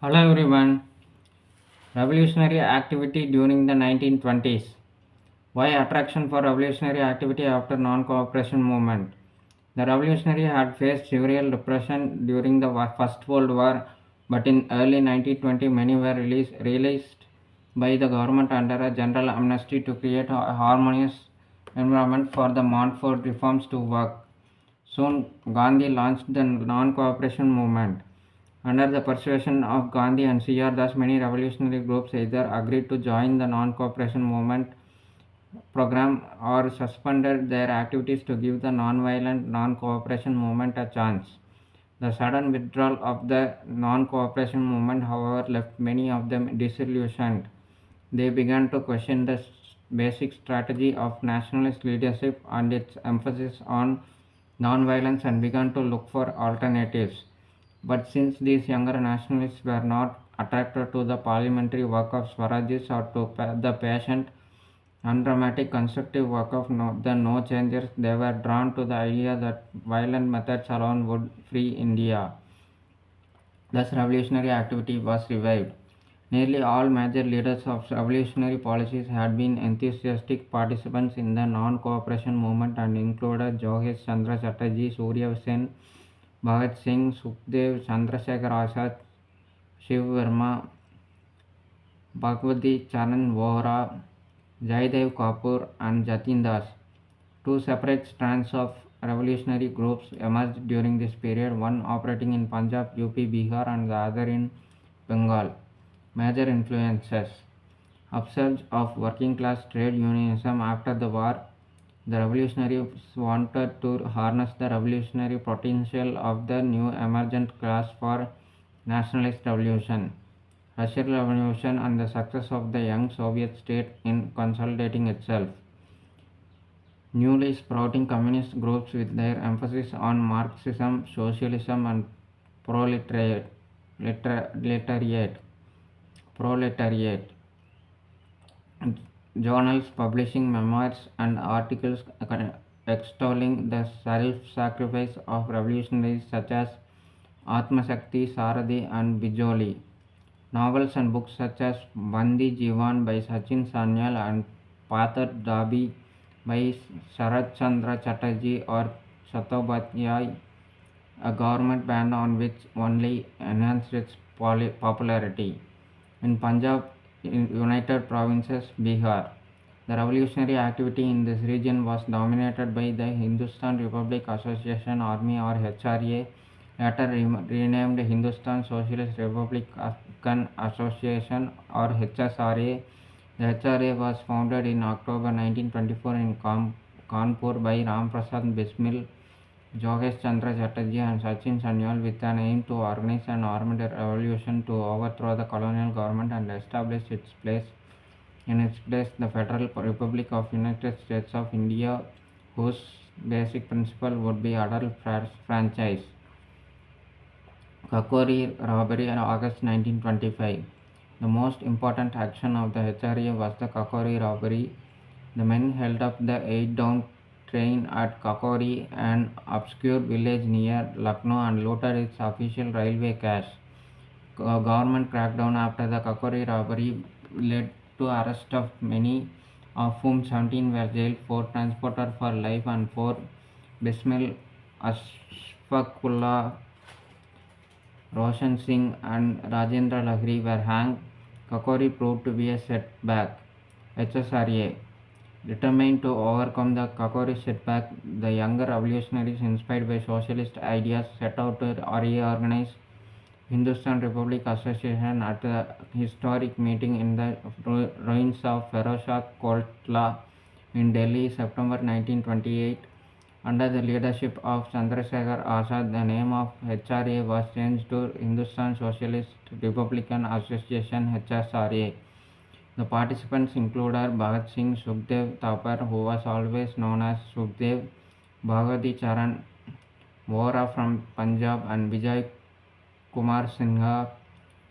Hello everyone. Revolutionary activity during the 1920s. Why attraction for revolutionary activity after non-cooperation movement? The revolutionary had faced severe repression during the First World War, but in early 1920 many were released by the government under a general amnesty to create a harmonious environment for the Montfort reforms to work. Soon, Gandhi launched the non-cooperation movement. Under the persuasion of Gandhi and C.R. Das, many revolutionary groups either agreed to join the non-cooperation movement program or suspended their activities to give the non-violent non-cooperation movement a chance. The sudden withdrawal of the non-cooperation movement, however, left many of them disillusioned. They began to question the basic strategy of nationalist leadership and its emphasis on non-violence and began to look for alternatives. But since these younger nationalists were not attracted to the parliamentary work of Swarajis or to the patient, undramatic constructive work of the no changers, they were drawn to the idea that violent methods alone would free India. Thus, revolutionary activity was revived. Nearly all major leaders of revolutionary policies had been enthusiastic participants in the non-cooperation movement and included Jogesh Chandra Chatterjee, Surya Sen, Bhagat Singh, Sukhdev, Chandrasekhar Azad, Shiv Verma, Bhagwati Charan Vohra, Jaidev Kapoor, and Jatin Das. Two separate strands of revolutionary groups emerged during this period, one operating in Punjab, UP, Bihar, and the other in Bengal. Major influences: upsurge of working class trade unionism after the war. The revolutionaries wanted to harness the revolutionary potential of the new emergent class for nationalist revolution. Russian Revolution and the success of the young Soviet state in consolidating itself. Newly sprouting communist groups with their emphasis on Marxism, socialism, and proletariat. proletariat. Journals publishing memoirs and articles extolling the self-sacrifice of revolutionaries such as Atmashakti, Saradi, and Bijoli. Novels and books such as Bandi Jivan by Sachin Sanyal and Pathar Dabi by Sharat Chandra Chatterjee or Chattopadhyay, a government ban on which only enhanced its popularity. In Punjab, in United Provinces, Bihar, the revolutionary activity in this region was dominated by the Hindustan Republic Association Army or HRA, later renamed Hindustan Socialist Republican Association or HSRA. The HRA was founded in October 1924 in Kanpur by Ram Prasad Bismil, Jogesh Chandra Chatterjee, and Sachin Sanyal with an aim to organize an armed revolution to overthrow the colonial government and establish the Federal Republic of United States of India, whose basic principle would be adult franchise. Kakori robbery in August 1925. The most important action of the HRA was the Kakori robbery. The men held up the 8 down train at Kakori, an obscure village near Lucknow, and looted its official railway cash. Government crackdown after the Kakori robbery led to arrest of many, of whom 17 were jailed, 4 transported for life, and 4 Bismil, Ashfaqullah, Roshan Singh, and Rajendra Lahiri were hanged. Kakori proved to be a setback. HSRA. Determined to overcome the Kakori setback, the younger revolutionaries, inspired by socialist ideas, set out to reorganize Hindustan Republic Association at a historic meeting in the ruins of Ferozshah Kotla in Delhi, September 1928. Under the leadership of Chandrasekhar Azad, the name of HRA was changed to Hindustan Socialist Republican Association (HSRA). The participants included Bhagat Singh, Sukhdev Thapar, who was always known as Sukhdev, Bhagwati Charan Vohra from Punjab, and Vijay Kumar Sinha,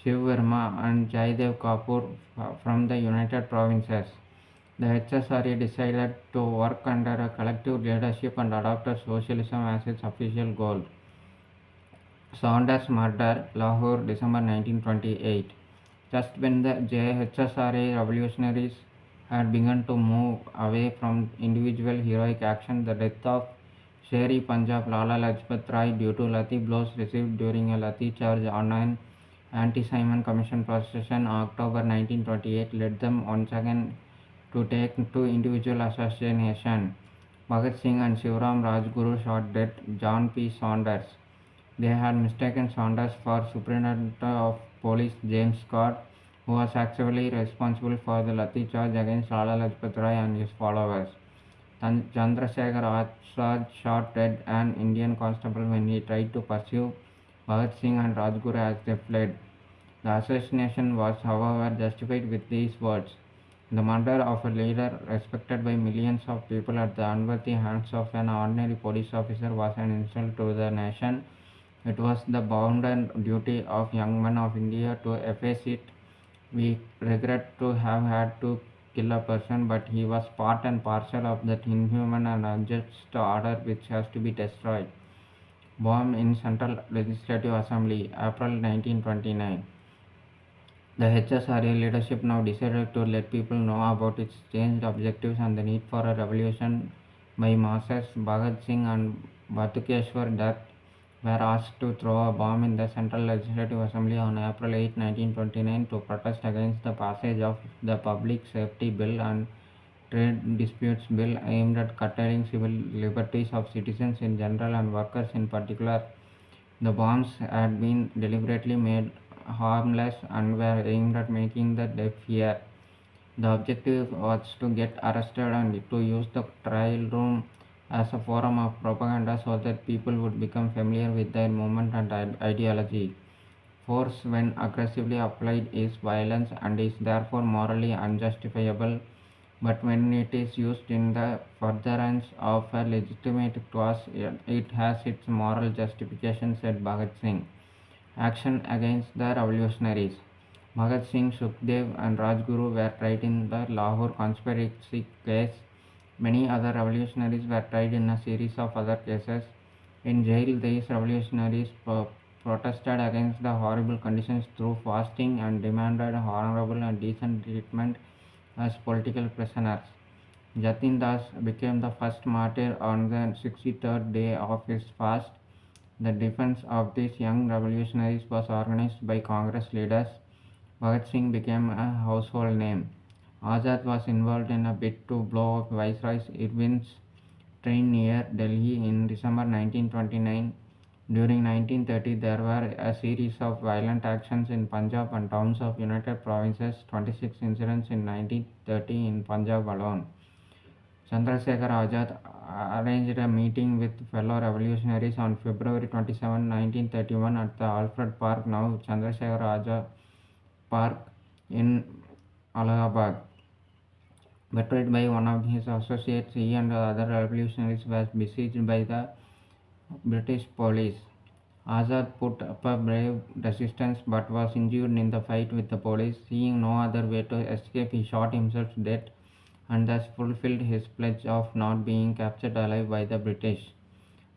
Shiv Verma, and Jaidev Kapoor from the United Provinces. The HSRA decided to work under a collective leadership and adopted socialism as its official goal. Saunders murder, Lahore, December 1928. Just when the JHSRA revolutionaries had begun to move away from individual heroic action, the death of Sher-e Punjab Lala Lajpat Rai due to Lathi blows received during a Lathi charge on an anti-Simon Commission procession in October 1928 led them once again to take to individual assassination. Bhagat Singh and Shivram Rajguru shot dead John P. Saunders. They had mistaken Saunders for Superintendent of Police James Scott, who was actually responsible for the Lathi charge against Lala Lajpat Rai and his followers. Chandrasekhar Azad shot dead an Indian constable when he tried to pursue Bhagat Singh and Rajguru as they fled. The assassination was, however, justified with these words: "The murder of a leader respected by millions of people at the unworthy hands of an ordinary police officer was an insult to the nation. It was the bounden duty of young men of India to efface it. We regret to have had to kill a person, but he was part and parcel of that inhuman and unjust order which has to be destroyed." Bomb in Central Legislative Assembly, April 1929. The HSRA leadership now decided to let people know about its changed objectives and the need for a revolution by masses. Bhagat Singh and Batukeshwar Dutt were asked to throw a bomb in the Central Legislative Assembly on April 8, 1929 to protest against the passage of the Public Safety Bill and Trade Disputes Bill aimed at curtailing civil liberties of citizens in general and workers in particular. The bombs had been deliberately made harmless and were aimed at making the deaf hear. The objective was to get arrested and to use the trial room as a forum of propaganda so that people would become familiar with their movement and ideology. Force, when aggressively applied, is violence and is therefore morally unjustifiable, but when it is used in the furtherance of a legitimate cause, it has its moral justification, said Bhagat Singh. Action against the revolutionaries. Bhagat Singh, Sukhdev, and Rajguru were tried in the Lahore conspiracy case. Many other revolutionaries were tried in a series of other cases. In jail, these revolutionaries protested against the horrible conditions through fasting and demanded honorable and decent treatment as political prisoners. Jatin Das became the first martyr on the 63rd day of his fast. The defense of these young revolutionaries was organized by Congress leaders. Bhagat Singh became a household name. Azad was involved in a bid to blow up Viceroy Irwin's train near Delhi in December 1929. During 1930, there were a series of violent actions in Punjab and towns of United Provinces, 26 incidents in 1930 in Punjab alone. Chandrasekhar Azad arranged a meeting with fellow revolutionaries on February 27, 1931 at the Alfred Park, now Chandrasekhar Azad Park in Allahabad. Betrayed by one of his associates, he and other revolutionaries were besieged by the British police. Azad put up a brave resistance but was injured in the fight with the police. Seeing no other way to escape, he shot himself dead and thus fulfilled his pledge of not being captured alive by the British.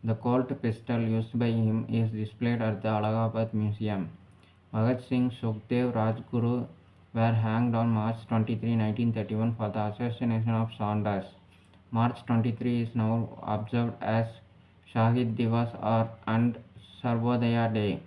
The Colt pistol used by him is displayed at the Allahabad Museum. Bhagat Singh, Sukhdev, Rajguru were hanged on March 23, 1931 for the assassination of Saunders. March 23 is now observed as Shahid Divas and Sarvodaya Day.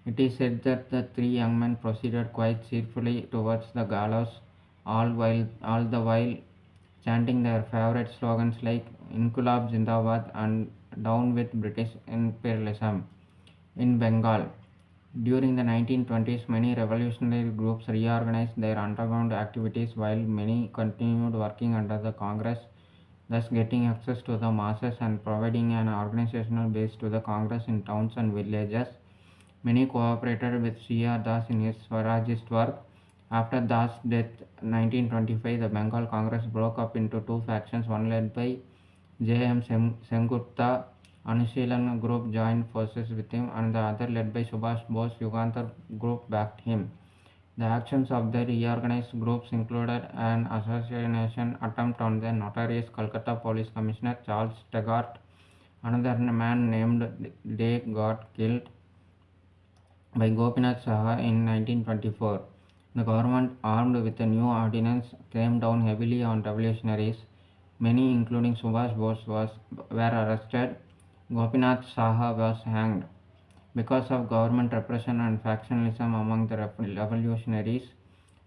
It is said that the three young men proceeded quite cheerfully towards the gallows, all the while chanting their favorite slogans like "Inqilab Zindabad" and "Down with British Imperialism." In Bengal, during the 1920s, many revolutionary groups reorganized their underground activities while many continued working under the Congress, thus getting access to the masses and providing an organizational base to the Congress in towns and villages. Many cooperated with C.R. Das in his Swarajist work. After Das' death in 1925, the Bengal Congress broke up into two factions, one led by J.M. Sengupta. Anushilana group joined forces with him, and the other led by Subhash Bose Yugantar group backed him. The actions of the reorganized groups included an assassination attempt on the notorious Calcutta Police Commissioner Charles Tegart. Another man named Day got killed. by Gopinath Saha in 1924. The government, armed with a new ordinance, came down heavily on revolutionaries. Many, including Subhash Bose, were arrested. Gopinath Saha was hanged. Because of government repression and factionalism among the revolutionaries,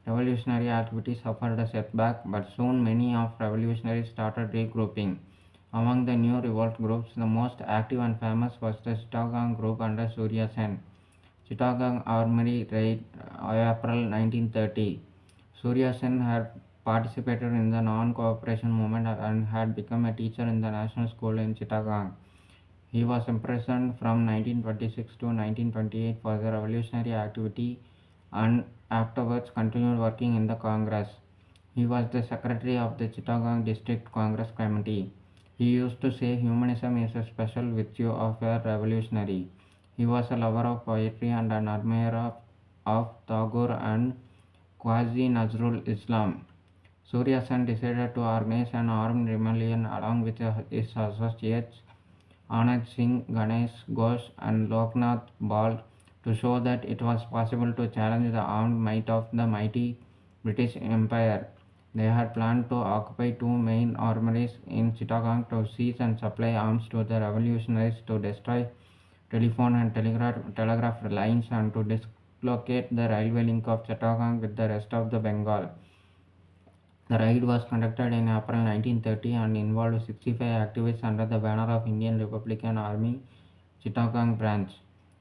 revolutionary activity suffered a setback, but soon many of revolutionaries started regrouping. Among the new revolt groups, the most active and famous was the Chittagong group under Surya Sen. Chittagong Armory raid, April 1930. Surya Sen had participated in the non-cooperation movement and had become a teacher in the national school in Chittagong. He was imprisoned from 1926 to 1928 for the revolutionary activity and afterwards continued working in the Congress. He was the secretary of the Chittagong District Congress Committee. He used to say humanism is a special virtue of a revolutionary. He was a lover of poetry and an admirer of Tagore and Qazi Nazrul Islam. Surya Sen decided to organize an armed rebellion along with his associates Anand Singh, Ganesh Ghosh, and Loknath Bal to show that it was possible to challenge the armed might of the mighty British Empire. They had planned to occupy two main armories in Chittagong to seize and supply arms to the revolutionaries, to destroy telephone and telegraph lines, and to dislocate the railway link of Chittagong with the rest of the Bengal. The raid was conducted in April 1930 and involved 65 activists under the banner of Indian Republican Army Chittagong branch.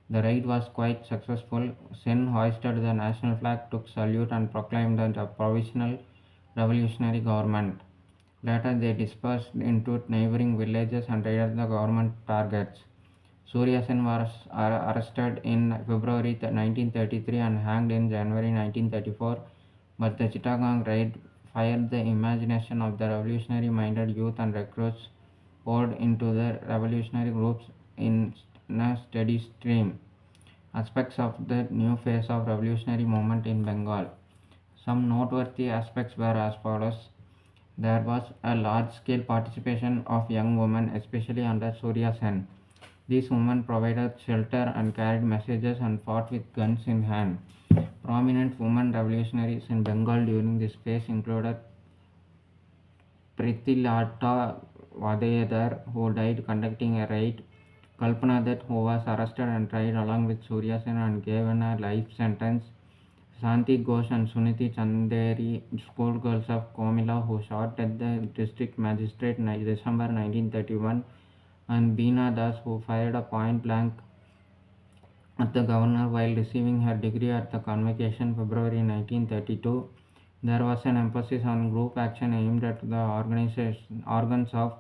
The raid was quite successful. Sen hoisted the national flag, took salute, and proclaimed a provisional revolutionary government. Later, they dispersed into neighboring villages and raided the government targets. Surya Sen was arrested in February 1933 and hanged in January 1934, but the Chittagong raid fired the imagination of the revolutionary-minded youth and recruits poured into the revolutionary groups in a steady stream. Aspects of the new phase of revolutionary movement in Bengal. Some noteworthy aspects were as follows. There was a large-scale participation of young women, especially under Surya Sen. These women provided shelter and carried messages and fought with guns in hand. Prominent women revolutionaries in Bengal during this phase included Prithilalta Vadayadar, who died conducting a raid; Kalpana Dutt, who was arrested and tried along with Surya Sen and given a life sentence; Shanti Ghosh and Suniti Chanderi, schoolgirls of Komila, who shot at the district magistrate in December 1931; and Beena Das, who fired a point blank at the governor while receiving her degree at the convocation February 1932. There was an emphasis on group action aimed at the organs of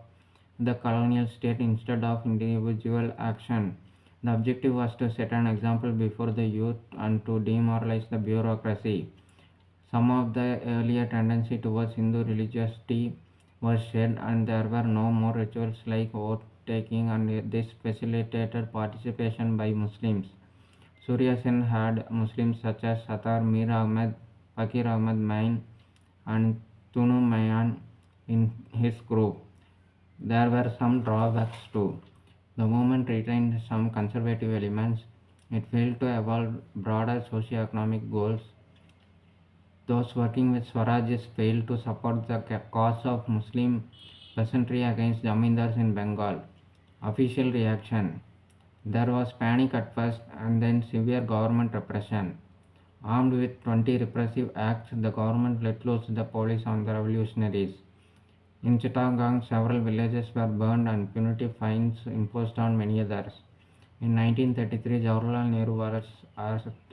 the colonial state instead of individual action. The objective was to set an example before the youth and to demoralize the bureaucracy. Some of the earlier tendency towards Hindu religiosity was shed, and there were no more rituals like oath taking, and this facilitated participation by Muslims. Surya Sen had Muslims such as Sattar Mir Ahmed, Fakir Ahmed Main, and Tunu Mayan in his group. There were some drawbacks too. The movement retained some conservative elements. It failed to evolve broader socio-economic goals. Those working with Swarajists failed to support the cause of Muslim peasantry against Zamindars in Bengal. Official reaction. There was panic at first and then severe government repression. Armed with 20 repressive acts, the government let loose the police on the revolutionaries. In Chittagong, several villages were burned and punitive fines imposed on many others. In 1933, Jawaharlal Nehru was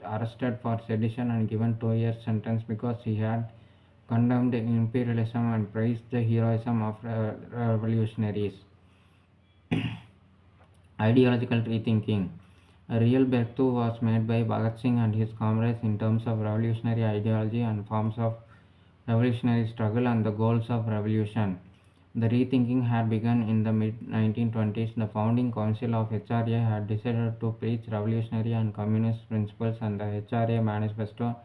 arrested for sedition and given 2 years sentence because he had condemned imperialism and praised the heroism of revolutionaries. Ideological rethinking. A real breakthrough was made by Bhagat Singh and his comrades in terms of revolutionary ideology and forms of revolutionary struggle and the goals of revolution. The rethinking had begun in the mid-1920s. The founding council of HRA had decided to preach revolutionary and communist principles, and the HRA Manifesto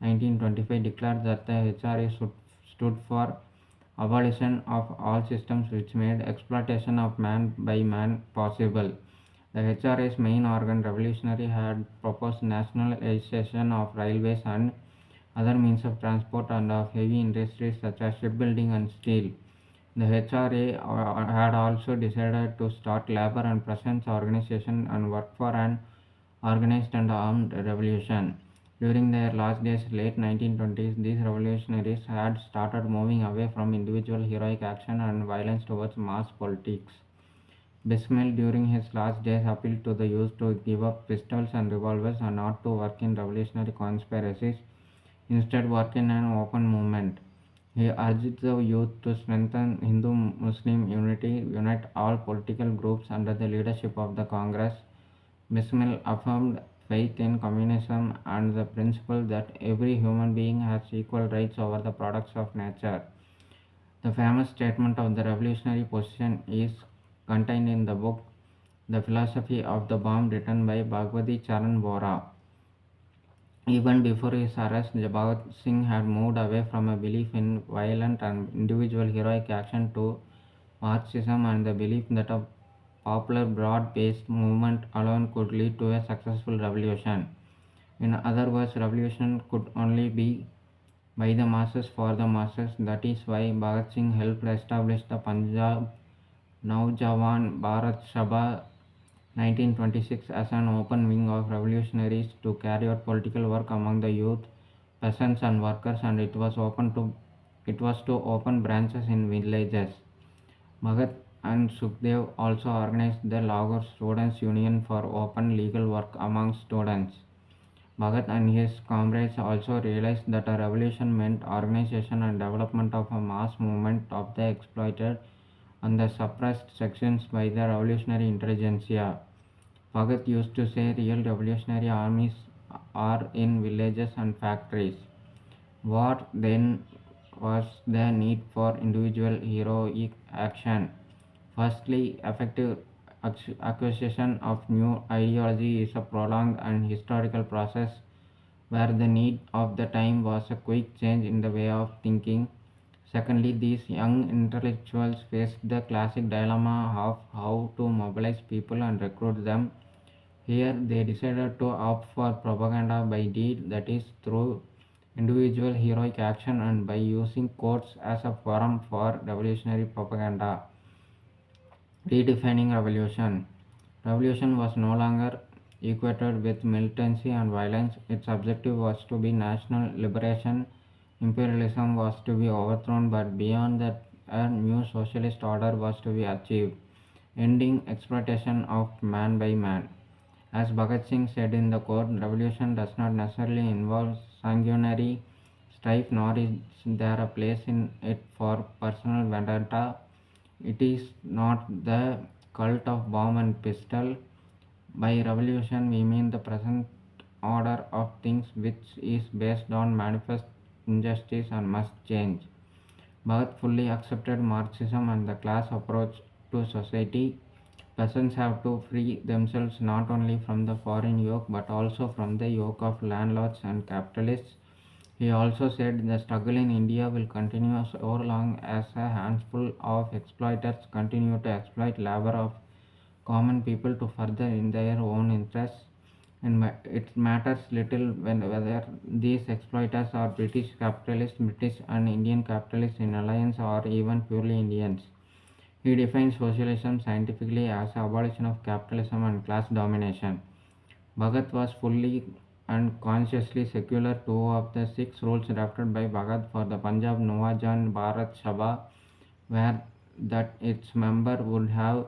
1925 declared that the HRA stood for abolition of all systems which made exploitation of man by man possible. The HRA's main organ, Revolutionary, had proposed nationalization of railways and other means of transport and of heavy industries such as shipbuilding and steel. The HRA had also decided to start labor and peasants' organization and work for an organized and armed revolution. During their last days, late 1920s, these revolutionaries had started moving away from individual heroic action and violence towards mass politics. Bismarck, during his last days, appealed to the youth to give up pistols and revolvers and not to work in revolutionary conspiracies, instead work in an open movement. He urged the youth to strengthen Hindu-Muslim unity, unite all political groups under the leadership of the Congress. Bismarck affirmed faith in communism and the principle that every human being has equal rights over the products of nature. The famous statement of the revolutionary position is contained in the book The Philosophy of the Bomb, written by Bhagwati Charan Bora. Even before his arrest, Bhagat Singh had moved away from a belief in violent and individual heroic action to Marxism and the belief that a popular broad-based movement alone could lead to a successful revolution. In other words, revolution could only be by the masses for the masses. That is why Bhagat Singh helped establish the Punjab Naujawan Bharat Sabha 1926 as an open wing of revolutionaries to carry out political work among the youth, peasants and workers, and it was to open branches in villages. Bhagat and Sukhdev also organized the Lahore Students' Union for open legal work among students. Bhagat and his comrades also realized that a revolution meant organization and development of a mass movement of the exploited and the suppressed sections by the revolutionary intelligentsia. Bhagat used to say real revolutionary armies are in villages and factories. What then was the need for individual heroic action? Firstly, effective acquisition of new ideology is a prolonged and historical process where the need of the time was a quick change in the way of thinking. Secondly, these young intellectuals faced the classic dilemma of how to mobilize people and recruit them. Here, they decided to opt for propaganda by deed, that is, through individual heroic action and by using courts as a forum for revolutionary propaganda. Redefining revolution. Revolution was no longer equated with militancy and violence. Its objective was to be national liberation. Imperialism was to be overthrown, but beyond that, a new socialist order was to be achieved, ending exploitation of man by man. As Bhagat Singh said in the court, revolution does not necessarily involve sanguinary strife, nor is there a place in it for personal vendetta. It is not the cult of bomb and pistol. By revolution, we mean the present order of things which is based on manifest injustice and must change. Bhagat fully accepted Marxism and the class approach to society. Peasants have to free themselves not only from the foreign yoke but also from the yoke of landlords and capitalists. He also said the struggle in India will continue so long as a handful of exploiters continue to exploit labor of common people to further in their own interests. And it matters little whether these exploiters are British capitalists, British and Indian capitalists in alliance, or even purely Indians. He defines socialism scientifically as the abolition of capitalism and class domination. Bhagat was fully and consciously secular. Two of the six rules drafted by Bhagat for the Punjab Naujawan Bharat Sabha were that its member would have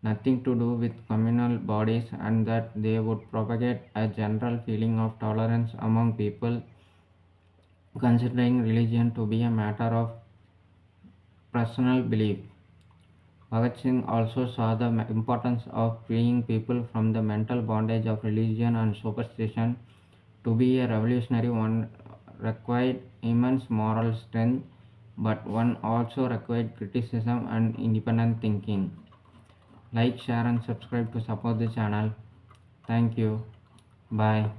nothing to do with communal bodies and that they would propagate a general feeling of tolerance among people, considering religion to be a matter of personal belief. Bhagat Singh also saw the importance of freeing people from the mental bondage of religion and superstition. To be a revolutionary, one required immense moral strength, but one also required criticism and independent thinking. Like, share, and subscribe to support the channel. Thank you. Bye.